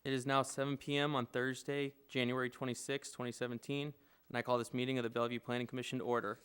It is now 7 p.m. on Thursday, January 26, 2017, and I call this meeting of the Bellevue Planning Commission to order.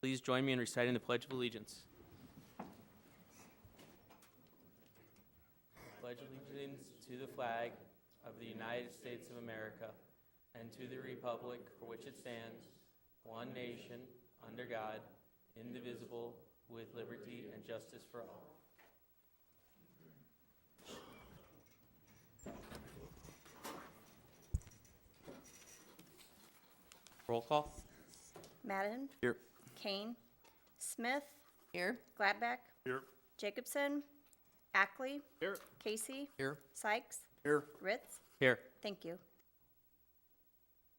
Please join me in reciting the Pledge of Allegiance. Pledge allegiance to the flag of the United States of America and to the republic for which it stands, one nation, under God, indivisible, with liberty and justice for all. Roll call. Madden. Here. Kane. Smith. Here. Gladbeck. Here. Jacobson. Ackley. Here. Casey. Here. Sykes. Here. Ritz. Here. Thank you.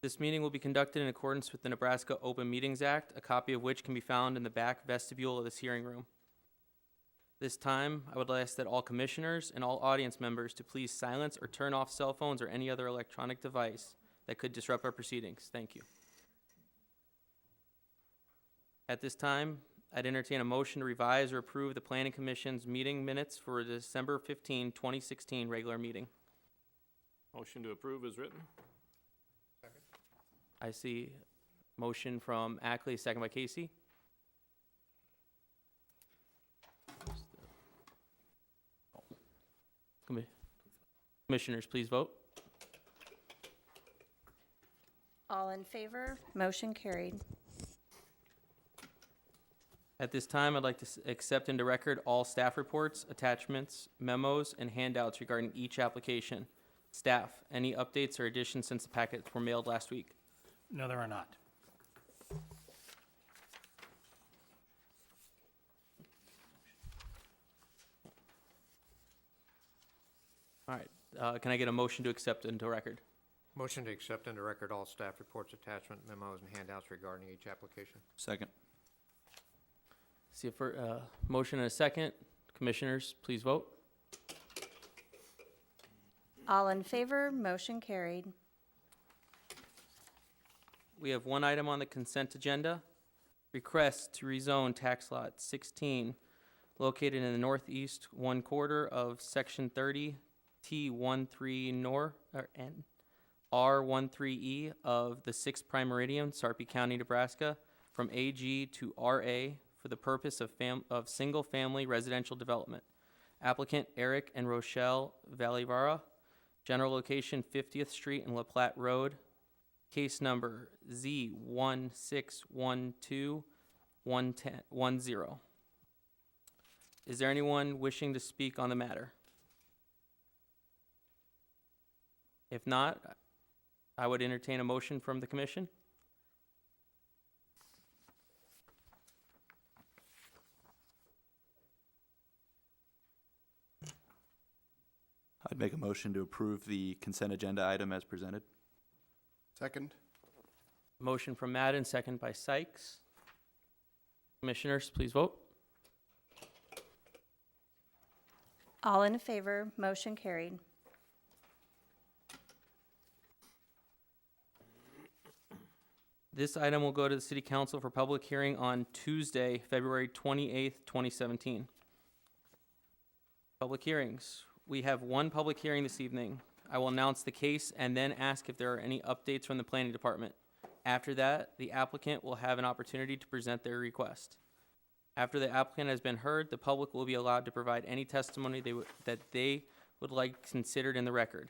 This meeting will be conducted in accordance with the Nebraska Open Meetings Act, a copy of which can be found in the back vestibule of this hearing room. This time, I would ask that all commissioners and all audience members to please silence or turn off cell phones or any other electronic device that could disrupt our proceedings. Thank you. At this time, I'd entertain a motion to revise or approve the Planning Commission's meeting minutes for the December 15, 2016 regular meeting. Motion to approve is written. I see motion from Ackley, second by Casey. Commissioners, please vote. All in favor? Motion carried. At this time, I'd like to accept into record all staff reports, attachments, memos, and handouts regarding each application. Staff, any updates or additions since the packets were mailed last week? No, there are not. All right. Can I get a motion to accept into record? Motion to accept into record all staff reports, attachment, memos, and handouts regarding each application. Second. See a motion and a second. Commissioners, please vote. All in favor? Motion carried. We have one item on the consent agenda. Request to rezone tax lot 16, located in the northeast one quarter of Section 30, T13 Nor, or N, R13E of the 6th Prime Meridian, Sarpy County, Nebraska, from AG to RA for the purpose of single-family residential development. Applicant Eric and Rochelle Valivara. General location 50th Street and La Platte Road. Case number Z16121010. Is there anyone wishing to speak on the matter? If not, I would entertain a motion from the commission. I'd make a motion to approve the consent agenda item as presented. Second. Motion from Madden, second by Sykes. Commissioners, please vote. All in favor? Motion carried. This item will go to the City Council for public hearing on Tuesday, February 28th, 2017. Public hearings. We have one public hearing this evening. I will announce the case and then ask if there are any updates from the Planning Department. After that, the applicant will have an opportunity to present their request. After the applicant has been heard, the public will be allowed to provide any testimony that they would like considered in the record.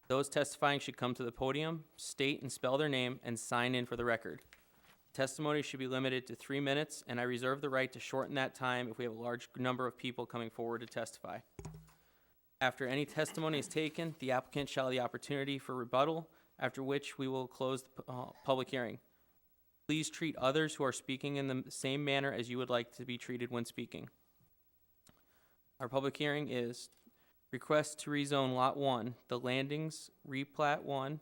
Those testifying should come to the podium, state and spell their name, and sign in for the record. Testimony should be limited to 3 minutes, and I reserve the right to shorten that time if we have a large number of people coming forward to testify. After any testimony is taken, the applicant shall have the opportunity for rebuttal, after which we will close the public hearing. Please treat others who are speaking in the same manner as you would like to be treated when speaking. Our public hearing is request to rezone Lot 1, the Landings, replat 1,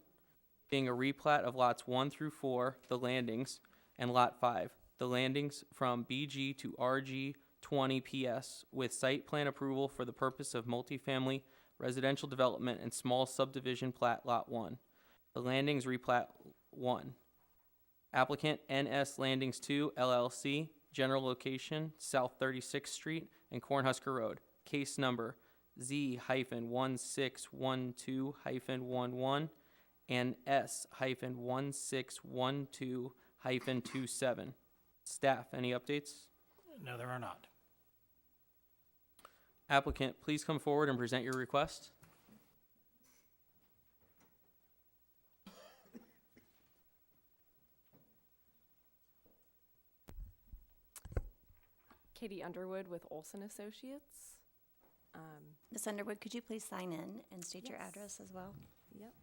being a replat of Lots 1 through 4, the Landings, and Lot 5, the Landings, from BG to RG 20 PS with site plan approval for the purpose of multifamily residential development and small subdivision plat Lot 1. The Landings replat 1. Applicant NS Landings 2 LLC, general location South 36th Street and Cornhusker Road. Case number Z-1612-11 and S-1612-27. Staff, any updates? No, there are not. Applicant, please come forward and present your request. Katie Underwood with Olson Associates. Ms. Underwood, could you please sign in and state your Yes. address as well? Yep.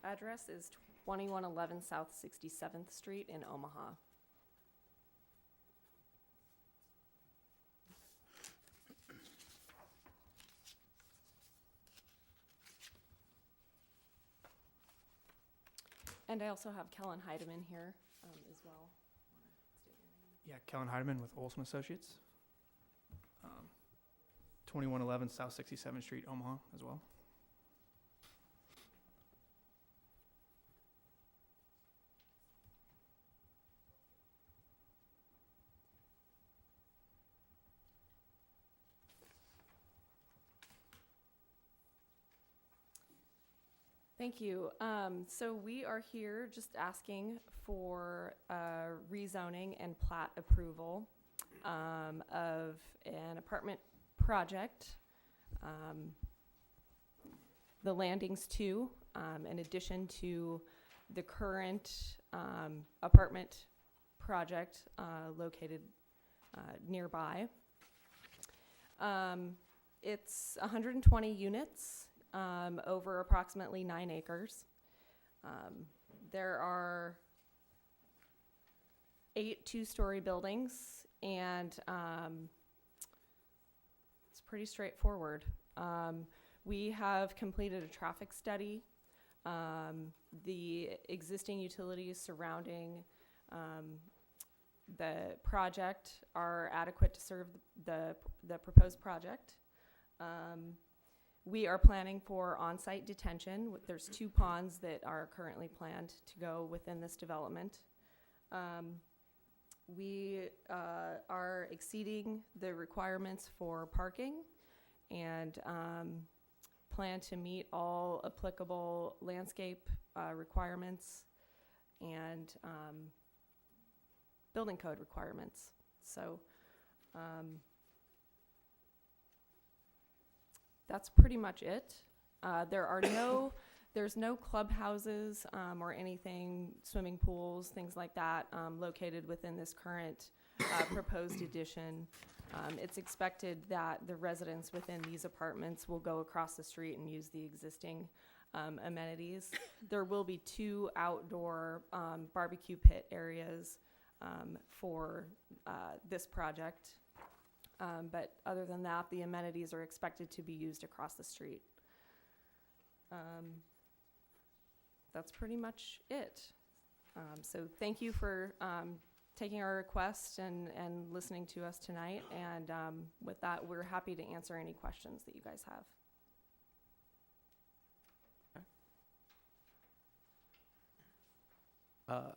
Address is 2111 South 67th Street in Omaha. And I also have Kellen Heidemann here as well. Yeah, Kellen Heidemann with Olson Associates. 2111 South 67th Street, Omaha as well. Thank you. So we are here just asking for rezoning and plat approval of an apartment project. The Landings 2, in addition to the current apartment project located nearby. It's 120 units. Over approximately 9 acres. There are 8 two-story buildings, and it's pretty straightforward. We have completed a traffic study. The existing utilities surrounding the project are adequate to serve the proposed project. We are planning for on-site detention. There's 2 ponds that are currently planned to go within this development. We are exceeding the requirements for parking and plan to meet all applicable landscape requirements and building code requirements. So that's pretty much it. There's no clubhouses or anything, swimming pools, things like that, located within this current proposed addition. It's expected that the residents within these apartments will go across the street and use the existing amenities. There will be 2 outdoor barbecue pit areas for this project. But other than that, the amenities are expected to be used across the street. That's pretty much it. So thank you for taking our request and listening to us tonight. And with that, we're happy to answer any questions that you guys have.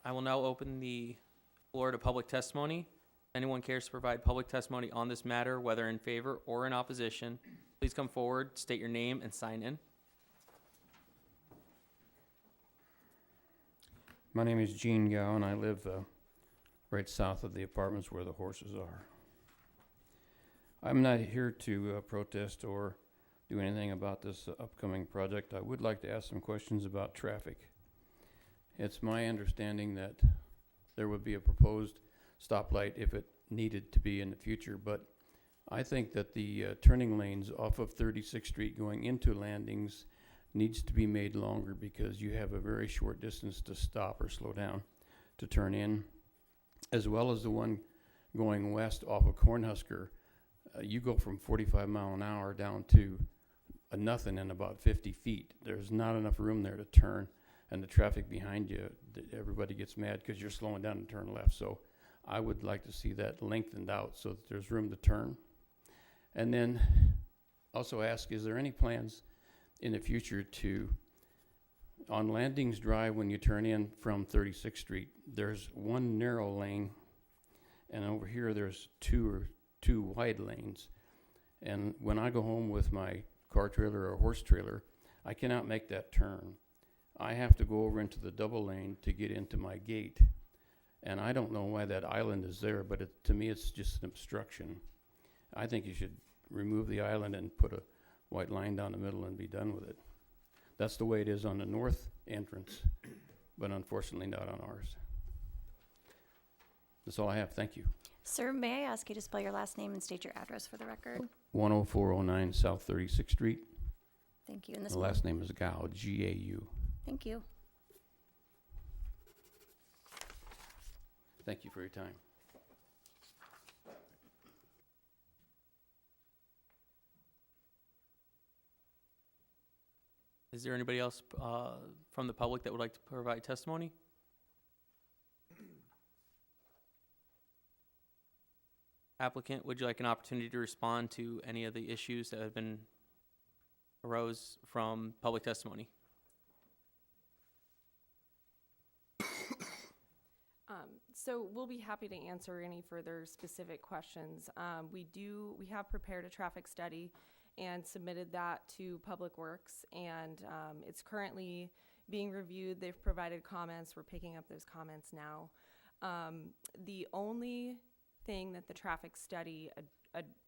I will now open the floor to public testimony. If anyone cares to provide public testimony on this matter, whether in favor or in opposition, please come forward, state your name, and sign in. My name is Gene Gow, and I live right south of the apartments where the horses are. I'm not here to protest or do anything about this upcoming project. I would like to ask some questions about traffic. It's my understanding that there would be a proposed stoplight if it needed to be in the future, but I think that the turning lanes off of 36th Street going into Landings needs to be made longer because you have a very short distance to stop or slow down to turn in, as well as the one going west off of Cornhusker. You go from 45 mile an hour down to nothing in about 50 feet. There's not enough room there to turn, and the traffic behind you, everybody gets mad because you're slowing down to turn left. So I would like to see that lengthened out so that there's room to turn. And then also ask, is there any plans in the future to, on Landings Drive when you turn in from 36th Street, there's one narrow lane, and over here there's two 2 wide lanes. And when I go home with my car trailer or horse trailer, I cannot make that turn. I have to go over into the double lane to get into my gate. And I don't know why that island is there, but to me it's just an obstruction. I think you should remove the island and put a white line down the middle and be done with it. That's the way it is on the north entrance, but unfortunately not on ours. That's all I have. Thank you. Sir, may I ask you to spell your last name and state your address for the record? 10409 South 36th Street. Thank you. And this The last name is Gau, G-A-U. Thank you. Thank you for your time. Is there anybody else from the public that would like to provide testimony? Applicant, would you like an opportunity to respond to any of the issues that have been arose from public testimony? So we'll be happy to answer any further specific questions. We have prepared a traffic study and submitted that to Public Works, and it's currently being reviewed. They've provided comments. We're picking up those comments now. The only thing that the traffic study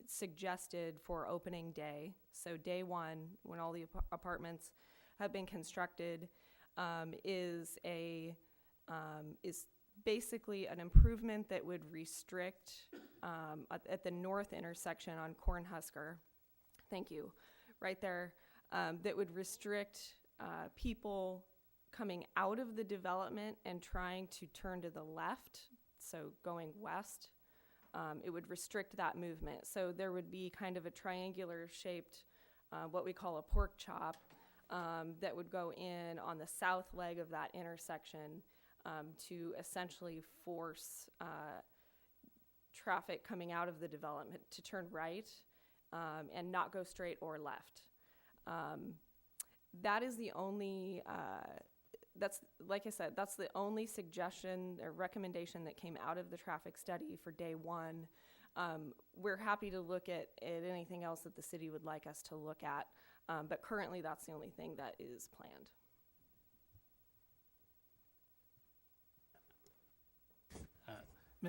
suggested for opening day, so day one, when all the apartments have been constructed, is basically an improvement that would restrict at the north intersection on Cornhusker. Thank you. Right there, that would restrict people coming out of the development and trying to turn to the left, so going west. It would restrict that movement. So there would be kind of a triangular shaped, what we call a pork chop, that would go in on the south leg of that intersection to essentially force traffic coming out of the development to turn right and not go straight or left. That is the only, that's, like I said, that's the only suggestion or recommendation that came out of the traffic study for day one. We're happy to look at anything else that the city would like us to look at, but currently that's the only thing that is planned.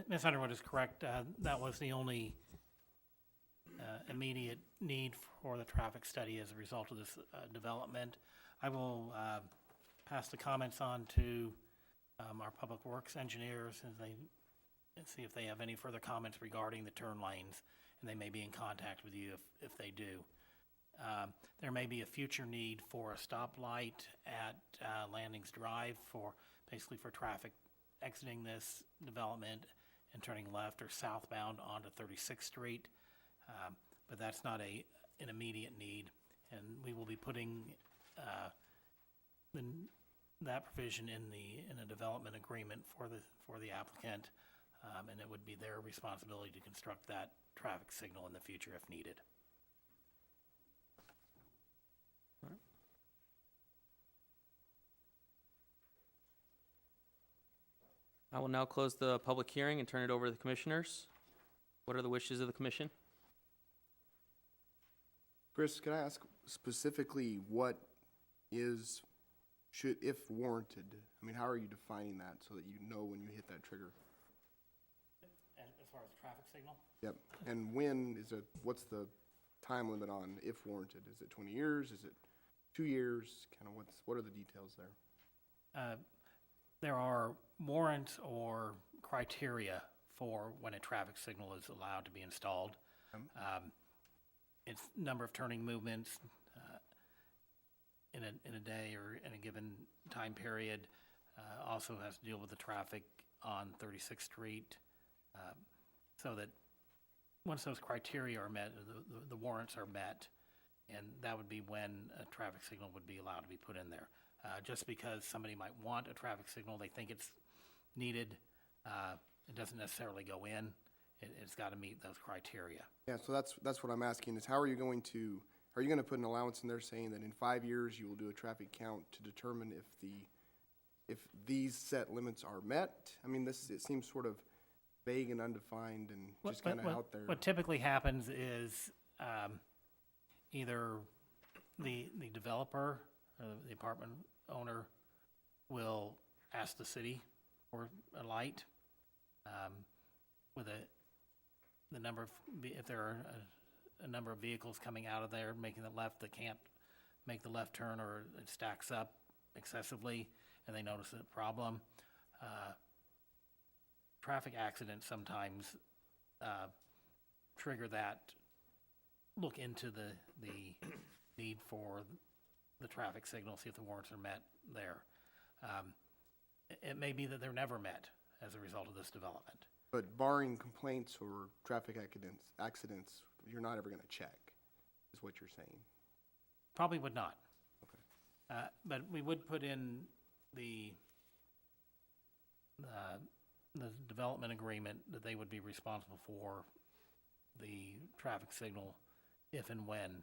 Ms. Underwood is correct. That was the only immediate need for the traffic study as a result of this development. I will pass the comments on to our Public Works engineers and see if they have any further comments regarding the turn lanes, and they may be in contact with you if they do. There may be a future need for a stoplight at Landings Drive basically for traffic exiting this development and turning left or southbound onto 36th Street, but that's not an immediate need, and we will be putting that provision in a development agreement for the applicant, and it would be their responsibility to construct that traffic signal in the future if needed. I will now close the public hearing and turn it over to the commissioners. What are the wishes of the commission? Chris, can I ask specifically what is, if warranted? I mean, how are you defining that so that you know when you hit that trigger? As far as traffic signal? Yep. And what's the time limit on if warranted? Is it 20 years? Is it 2 years? Kind of what are the details there? There are warrants or criteria for when a traffic signal is allowed to be installed. It's number of turning movements in a day or in a given time period. Also has to deal with the traffic on 36th Street, so that once those criteria are met, the warrants are met, and that would be when a traffic signal would be allowed to be put in there. Just because somebody might want a traffic signal, they think it's needed, it doesn't necessarily go in. It's got to meet those criteria. Yeah, so that's what I'm asking is are you going to put an allowance in there saying that in 5 years you will do a traffic count to determine if these set limits are met? I mean, it seems sort of vague and undefined and What- just kind of what- out there? What typically happens is either the developer or the apartment owner will ask the city for a light with the number of, if there are a number of vehicles coming out of there making the left that can't make the left turn, or it stacks up excessively and they notice a problem. Traffic accidents sometimes trigger that, look into the need for the traffic signal, see if the warrants are met there. It may be that they're never met as a result of this development. But barring complaints or traffic accidents, you're not ever going to check, is what you're saying? Probably would not. Okay. But we would put in the development agreement that they would be responsible for the traffic signal if and when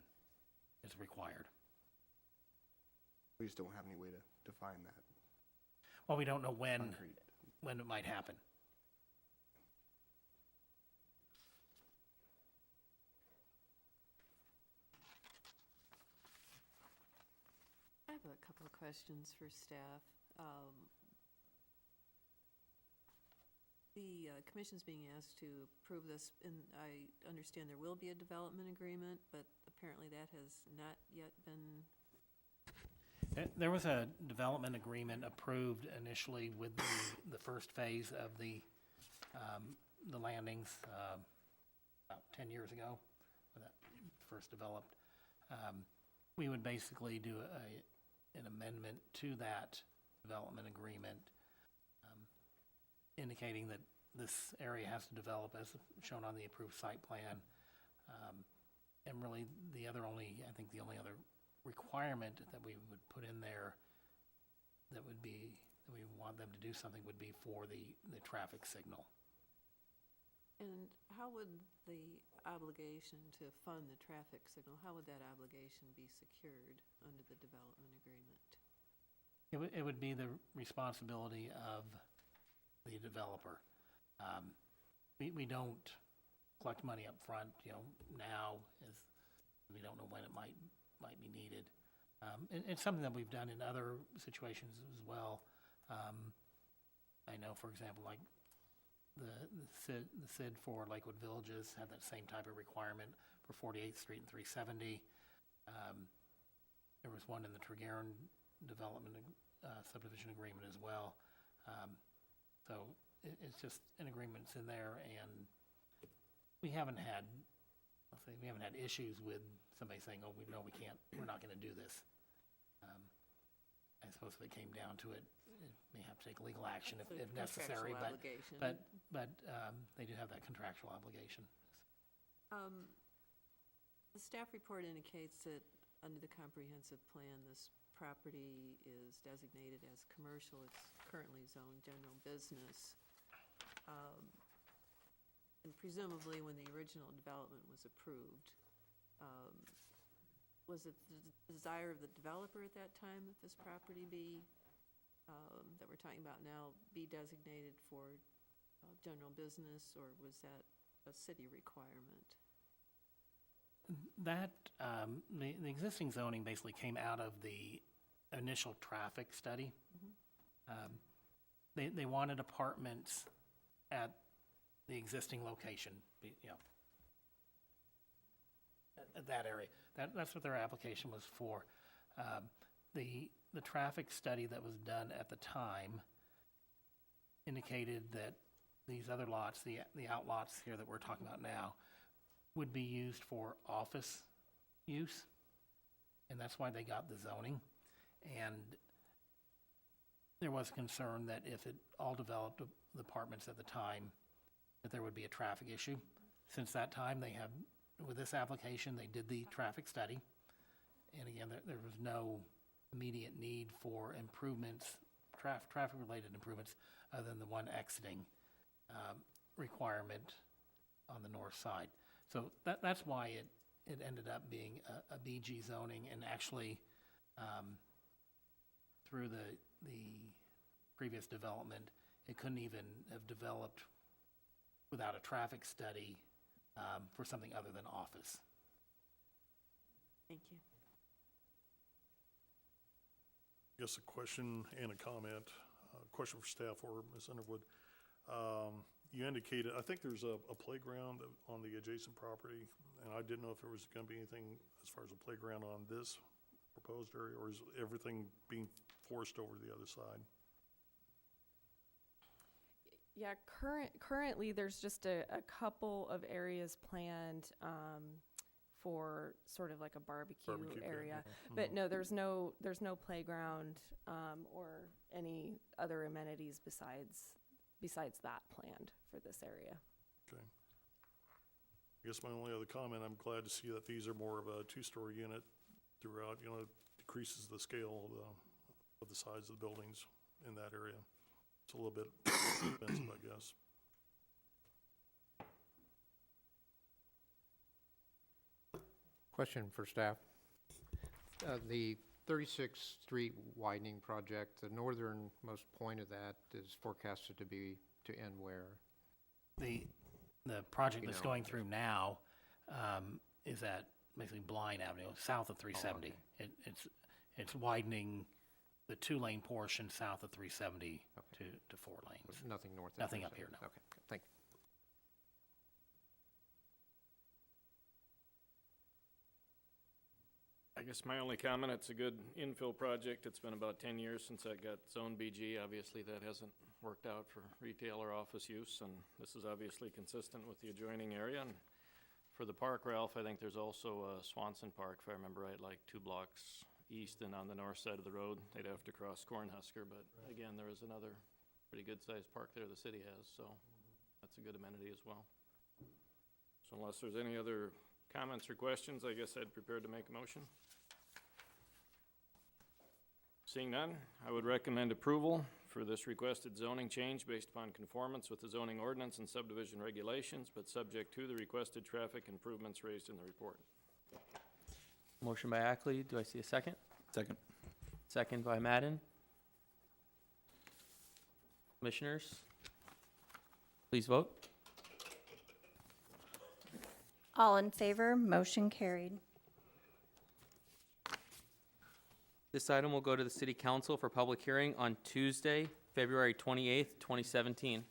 it's required. We just don't have any way to define that. Well, we don't know when Concrete. it might happen. I have a couple of questions for staff. The commission's being asked to approve this, and I understand there will be a development agreement, but apparently that has not yet been. There was a development agreement approved initially with the first phase of the landings about 10 years ago, when that first developed. We would basically do an amendment to that development agreement, indicating that this area has to develop as shown on the approved site plan. And really, the only other requirement that we would put in there that we want them to do something would be for the traffic signal. And how would the obligation to fund the traffic signal, how would that obligation be secured under the development agreement? It would be the responsibility of the developer. We don't collect money up front, now, as we don't know when it might be needed. It's something that we've done in other situations as well. I know, for example, like the SID for Lakewood Villages had that same type of requirement for 48th Street and 370. There was one in the Treguarren development subdivision agreement as well. So it's just an agreement's in there, and we haven't had issues with somebody saying, "Oh, we can't. We're not going to do this." I suppose if it came down to it, it may have to take legal action if necessary. Contractual obligation. But they do have that contractual obligation. The staff report indicates that under the comprehensive plan, this property is designated as commercial. It's currently zoned general business. And presumably, when the original development was approved, was it the desire of the developer at that time that this property be, that we're talking about now, be designated for general business, or was that a city requirement? That, the existing zoning basically came out of the initial traffic study. They wanted apartments at the existing location, at that area. That's what their application was for. The traffic study that was done at the time indicated that these other lots, the outlots here that we're talking about now, would be used for office use, and that's why they got the zoning. And there was concern that if it all developed the apartments at the time, that there would be a traffic issue. Since that time, with this application, they did the traffic study. And again, there was no immediate need for improvements, traffic-related improvements, other than the one exiting requirement on the north side. So that's why it ended up being a BG zoning, and actually through the previous development, it couldn't even have developed without a traffic study for something other than office. Thank you. I guess a question and a comment. Question for staff or Ms. Underwood. You indicated, I think there's a playground on the adjacent property, and I didn't know if there was going to be anything as far as a playground on this proposed area, or is everything being forced over to the other side? Yeah, currently there's just a couple of areas planned for sort of like a barbecue Barbecue pit, area. yeah. But no, there's no playground or any other amenities besides that planned for this area. Okay. I guess my only other comment, I'm glad to see that these are more of a two-story unit throughout. You know, it decreases the scale of the size of the buildings in that area. It's a little bit expensive, I guess. Question for staff. The 36th Street widening project, the northernmost point of that is forecasted to end where? The project You that's know, going through now is at basically Blind Avenue, south of 370. okay. It's widening the 2-lane portion south of 370 to 4 lanes. Nothing north of Nothing up 370. here, no. Okay, thank you. I guess my only comment, it's a good infill project. It's been about 10 years since that got zone BG. Obviously, that hasn't worked out for retail or office use, and this is obviously consistent with the adjoining area. And for the park, Ralph, I think there's also Swanson Park, if I remember right, like 2 blocks east and on the north side of the road. They'd have to cross Cornhusker, but again, there is another pretty good-sized park there the city has, so that's a good amenity as well. So unless there's any other comments or questions, I guess I'd prepared to make a motion. Seeing none, I would recommend approval for this requested zoning change based upon conformance with the zoning ordinance and subdivision regulations, but subject to the requested traffic improvements raised in the report. Motion by Ackley. Do I see a second? Second. Second by Madden. Commissioners, please vote. All in favor, motion carried. This item will go to the City Council for public hearing on Tuesday, February 28th, 2017.